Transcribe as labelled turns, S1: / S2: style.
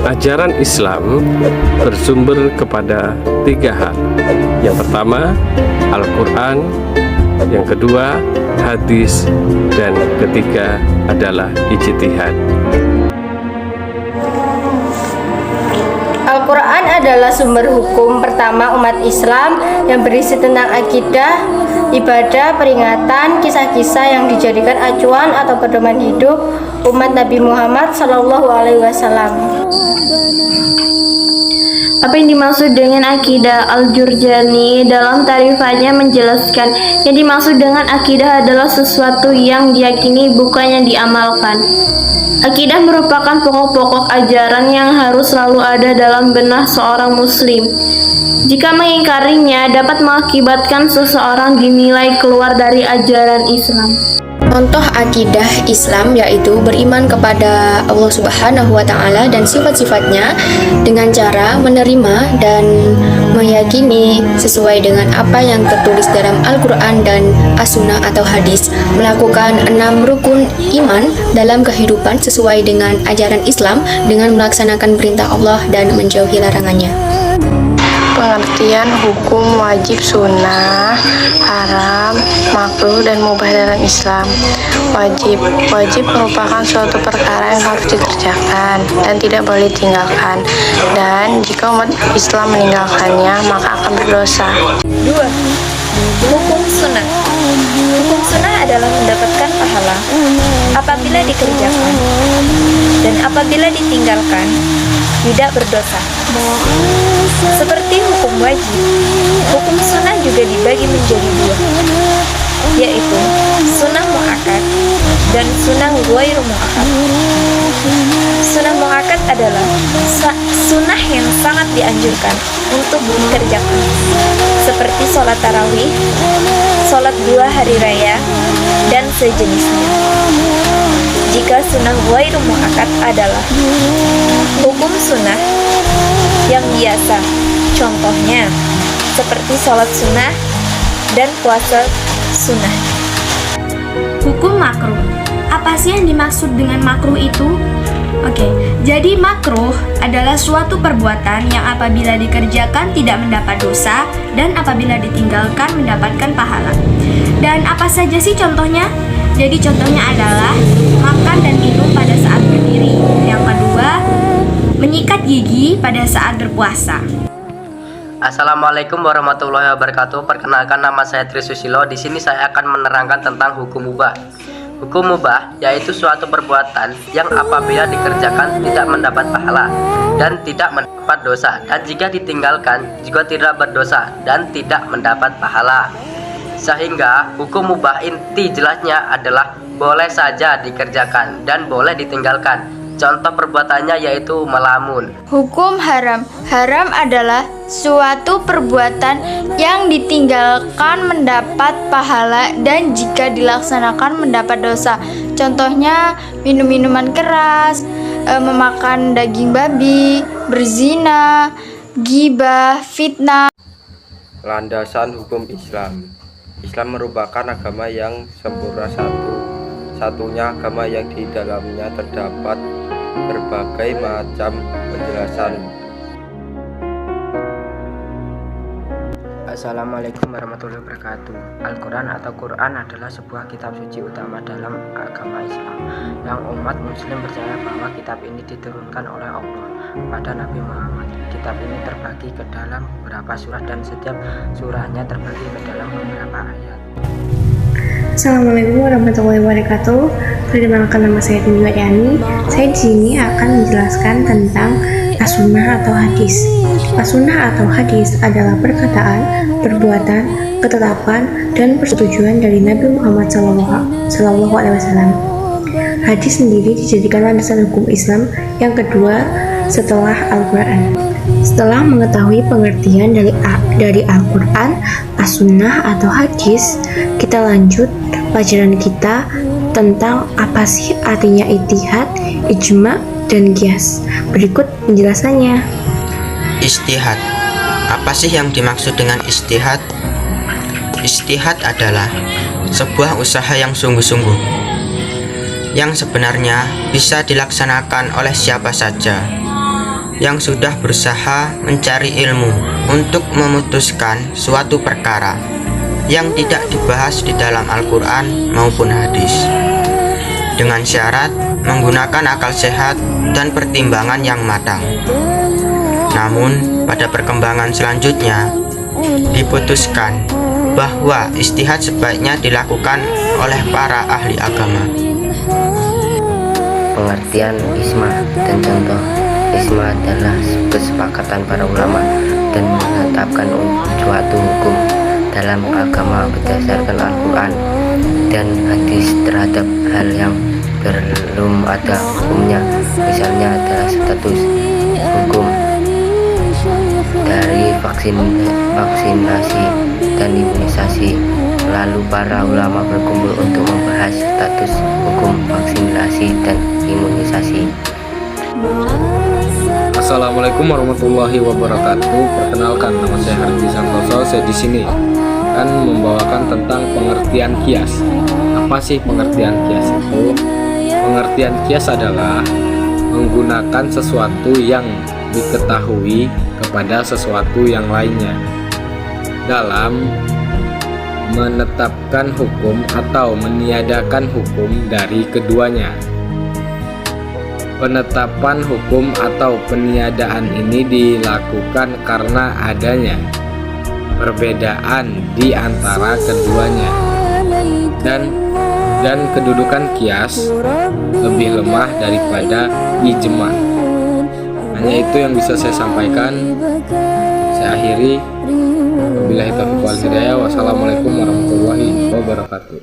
S1: Ajaran Islam bersumber kepada tiga hal. Yang pertama, Al-Quran. Yang kedua, hadis. Dan ketiga adalah ijtihad.
S2: Al-Quran adalah sumber hukum pertama umat Islam yang berisi tentang akidah, ibadah, peringatan, kisah-kisah yang dijadikan acuan atau pedoman hidup umat Nabi Muhammad SAW.
S3: Apa yang dimaksud dengan akidah? Al-Jurjani dalam tarifannya menjelaskan, yang dimaksud dengan akidah adalah sesuatu yang diyakini bukan yang diamalkan. Akidah merupakan pokok-pokok ajaran yang harus selalu ada dalam benak seorang muslim. Jika mengingkarinya dapat mengakibatkan seseorang dinilai keluar dari ajaran Islam.
S2: Contoh akidah Islam yaitu beriman kepada Allah Subhanahu wa Ta'ala dan sifat-sifatnya dengan cara menerima dan meyakini sesuai dengan apa yang tertulis dalam Al-Quran dan As-Sunnah atau hadis, melakukan 6 rukun iman dalam kehidupan sesuai dengan ajaran Islam dengan melaksanakan perintah Allah dan menjauhi larangannya.
S4: Pengertian hukum wajib, sunnah, haram, makruh, dan mubah dalam Islam. Wajib merupakan suatu perkara yang harus dikerjakan dan tidak boleh ditinggalkan. Dan jika umat Islam meninggalkannya, maka akan berdosa.
S5: 2. Hukum sunnah. Hukum sunnah adalah mendapatkan pahala apabila dikerjakan dan apabila ditinggalkan tidak berdosa. Seperti hukum wajib, hukum sunnah juga dibagi menjadi 2, yaitu sunnah mu'akkad dan sunnah ghairu mu'akkad. Sunnah mu'akkad adalah sunnah yang sangat dianjurkan untuk dikerjakan, seperti sholat tarawih, sholat 2 hari raya, dan sejenisnya. Jika sunnah ghairu mu'akkad adalah hukum sunnah yang biasa, contohnya seperti sholat sunnah dan puasa sunnah.
S3: Hukum makruh. Apa sih yang dimaksud dengan makruh itu? Oke, jadi makruh adalah suatu perbuatan yang apabila dikerjakan tidak mendapat dosa dan apabila ditinggalkan mendapatkan pahala. Dan apa saja sih contohnya? Jadi contohnya adalah makan dan minum pada saat berdiri. Yang kedua, menyikat gigi pada saat berpuasa.
S6: Assalamualaikum warahmatullahi wabarakatuh. Perkenalkan, nama saya Tri Susilo. Di sini saya akan menerangkan tentang hukum mubah. Hukum mubah yaitu suatu perbuatan yang apabila dikerjakan tidak mendapat pahala dan tidak mendapat dosa, dan jika ditinggalkan juga tidak berdosa dan tidak mendapat pahala. Sehingga hukum mubah inti jelasnya adalah boleh saja dikerjakan dan boleh ditinggalkan. Contoh perbuatannya yaitu melamun.
S2: Hukum haram. Haram adalah suatu perbuatan yang ditinggalkan mendapat pahala dan jika dilaksanakan mendapat dosa. Contohnya minum minuman keras, memakan daging babi, berzina, ghibah, fitnah.
S7: Landasan hukum Islam. Islam merupakan agama yang sempurna, satunya agama yang di dalamnya terdapat berbagai macam penjelasan.
S8: Assalamualaikum warahmatullahi wabarakatuh. Al-Quran atau Quran adalah sebuah kitab suci utama dalam agama Islam yang umat muslim percaya bahwa kitab ini diturunkan oleh Allah pada Nabi Muhammad. Kitab ini terbagi ke dalam beberapa surah dan setiap surahnya terbagi ke dalam beberapa ayat.
S9: Assalamualaikum warahmatullahi wabarakatuh. Perkenalkan, nama saya Dwi Yani. Saya di sini akan menjelaskan tentang as-sunnah atau hadis. As-sunnah atau hadis adalah perkataan, perbuatan, ketetapan, dan persetujuan dari Nabi Muhammad SAW. Hadis sendiri dijadikan landasan hukum Islam yang kedua setelah Al-Quran. Setelah mengetahui pengertian dari Al-Quran, as-sunnah atau hadis, kita lanjut pelajaran kita tentang apa sih artinya ijtihad, ijma, dan qiyas. Berikut penjelasannya.
S10: Ijtihad. Apa sih yang dimaksud dengan ijtihad? Ijtihad adalah sebuah usaha yang sungguh-sungguh, yang sebenarnya bisa dilaksanakan oleh siapa saja. yang sudah berusaha mencari ilmu untuk memutuskan suatu perkara yang tidak dibahas di dalam Al-Quran maupun hadis, dengan syarat menggunakan akal sehat dan pertimbangan yang matang. Namun, pada perkembangan selanjutnya, diputuskan bahwa ijtihad sebaiknya dilakukan oleh para ahli agama.
S8: Pengertian isma dan contoh. Isma adalah kesepakatan para ulama dan menetapkan suatu hukum dalam agama berdasarkan Al-Quran dan hadis terhadap hal yang belum ada hukumnya. Misalnya adalah status hukum dari vaksinasi dan imunisasi. Lalu para ulama berkumpul untuk membahas status hukum vaksinasi dan imunisasi.
S11: Assalamualaikum warahmatullahi wabarakatuh. Perkenalkan, nama saya Hardi Santoso. Saya di sini akan membawakan tentang pengertian kias. Apa sih pengertian kias itu? Pengertian kias adalah menggunakan sesuatu yang diketahui kepada sesuatu yang lainnya dalam menetapkan hukum atau meniadakan hukum dari keduanya. Penetapan hukum atau peniadaan ini dilakukan karena adanya perbedaan di antara keduanya, dan kedudukan kias lebih lemah daripada ijma. Hanya itu yang bisa saya sampaikan. Saya akhiri. Wabillahi taufiq wal hidayah. Wassalamualaikum warahmatullahi wabarakatuh.